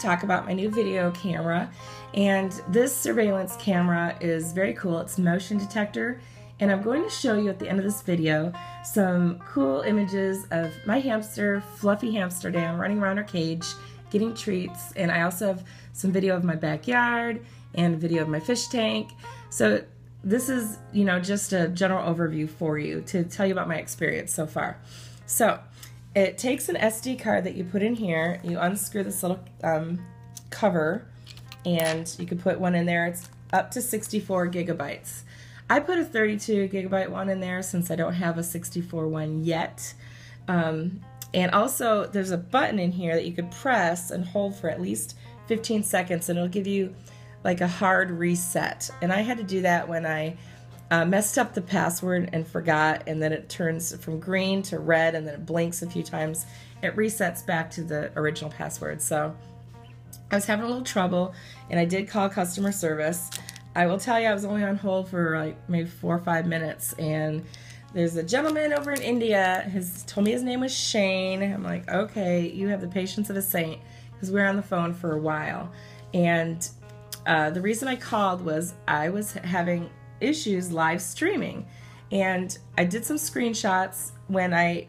talk about my new video camera, and this surveillance camera is very cool. It's motion detector, and I'm going to show you at the end of this video some cool images of my hamster, Fluffy Hamsterdam, running around her cage getting treats, and I also have some video of my backyard and video of my fish tank. So this is, just a general overview for you to tell you about my experience so far. So it takes an SD card that you put in here, you unscrew this little cover, and you can put one in there. It's up to 64 gigabytes. I put a 32 gigabyte one in there since I don't have a 64 one yet. And also there's a button in here that you could press and hold for at least 15 seconds, and it'll give you like a hard reset. And I had to do that when I messed up the password and forgot, and then it turns from green to red, and then it blinks a few times. It resets back to the original password. So I was having a little trouble, and I did call customer service. I will tell you, I was only on hold for like maybe 4 or 5 minutes, and there's a gentleman over in India. Told me his name was Shane. I'm like, okay, you have the patience of a saint, because we were on the phone for a while. And the reason I called was I was having issues live streaming, and I did some screenshots when I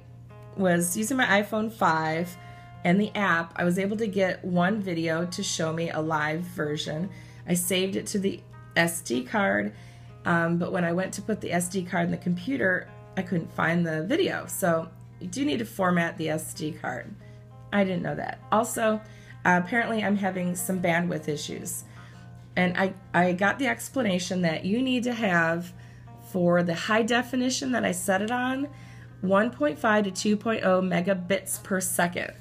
was using my iPhone 5 and the app. I was able to get one video to show me a live version. I saved it to the SD card, but when I went to put the SD card in the computer, I couldn't find the video. So you do need to format the SD card. I didn't know that. Also, apparently I'm having some bandwidth issues. And I got the explanation that you need to have, for the high definition that I set it on, 1.5 to 2.0 megabits per second.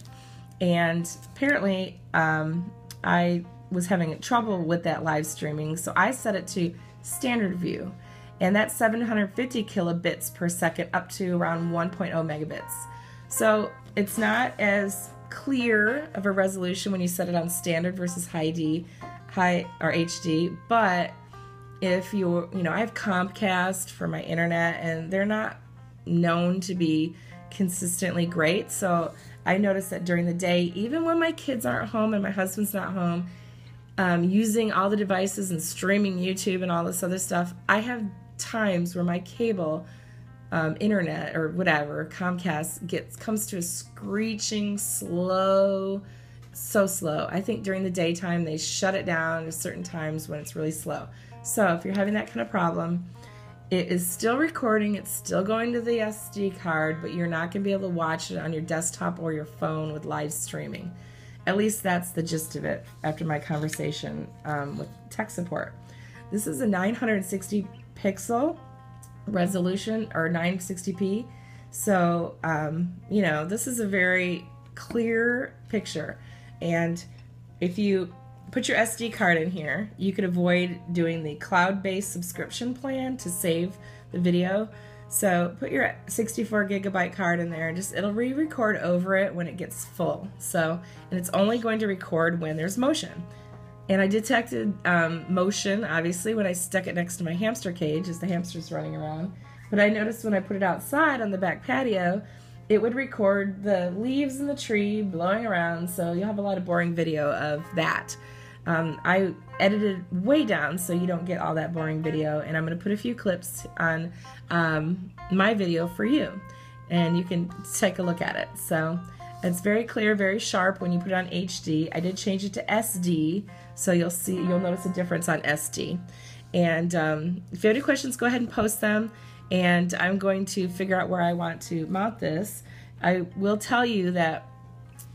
And apparently I was having trouble with that live streaming, so I set it to standard view. And that's 750 kilobits per second up to around 1.0 megabits. So it's not as clear of a resolution when you set it on standard versus high or HD, but if you're, I have Comcast for my internet, and they're not known to be consistently great. So I noticed that during the day, even when my kids aren't home and my husband's not home, using all the devices and streaming YouTube and all this other stuff, I have times where my cable internet or whatever, Comcast, comes to a screeching slow, so slow. I think during the daytime they shut it down at certain times when it's really slow. So if you're having that kind of problem, it is still recording, it's still going to the SD card, but you're not going to be able to watch it on your desktop or your phone with live streaming. At least that's the gist of it after my conversation with tech support. This is a 960 pixel resolution, or 960p. So, this is a very clear picture. And if you put your SD card in here, you could avoid doing the cloud-based subscription plan to save the video. So put your 64 gigabyte card in there, and it'll re-record over it when it gets full. So, and it's only going to record when there's motion. And I detected motion, obviously, when I stuck it next to my hamster cage as the hamster's running around. But I noticed when I put it outside on the back patio, it would record the leaves in the tree blowing around, so you'll have a lot of boring video of that. I edited way down so you don't get all that boring video, and I'm going to put a few clips on my video for you, and you can take a look at it. So it's very clear, very sharp when you put it on HD. I did change it to SD, so you'll notice a difference on SD. And if you have any questions, go ahead and post them, and I'm going to figure out where I want to mount this. I will tell you that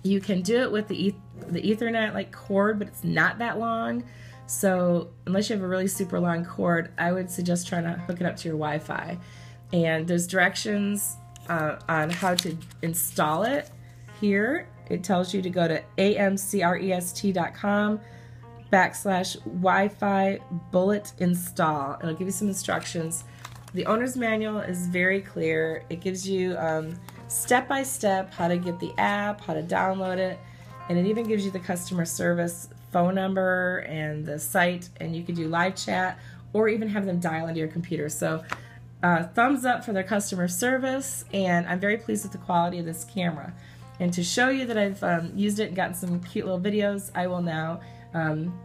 you can do it with the Ethernet cord, but it's not that long. So unless you have a really super long cord, I would suggest trying to hook it up to your Wi-Fi. And there's directions on how to install it here. It tells you to go to amcrest.com/Wi-Fi bullet install. It'll give you some instructions. The owner's manual is very clear. It gives you step-by-step how to get the app, how to download it, and it even gives you the customer service phone number and the site, and you can do live chat or even have them dial into your computer. So thumbs up for their customer service, and I'm very pleased with the quality of this camera. And to show you that I've used it and gotten some cute little videos, I will now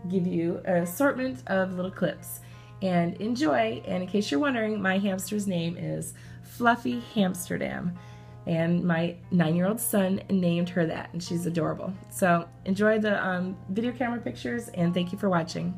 give you an assortment of little clips. And enjoy, and in case you're wondering, my hamster's name is Fluffy Hamsterdam. And my 9-year-old son named her that, and she's adorable. So enjoy the video camera pictures, and thank you for watching.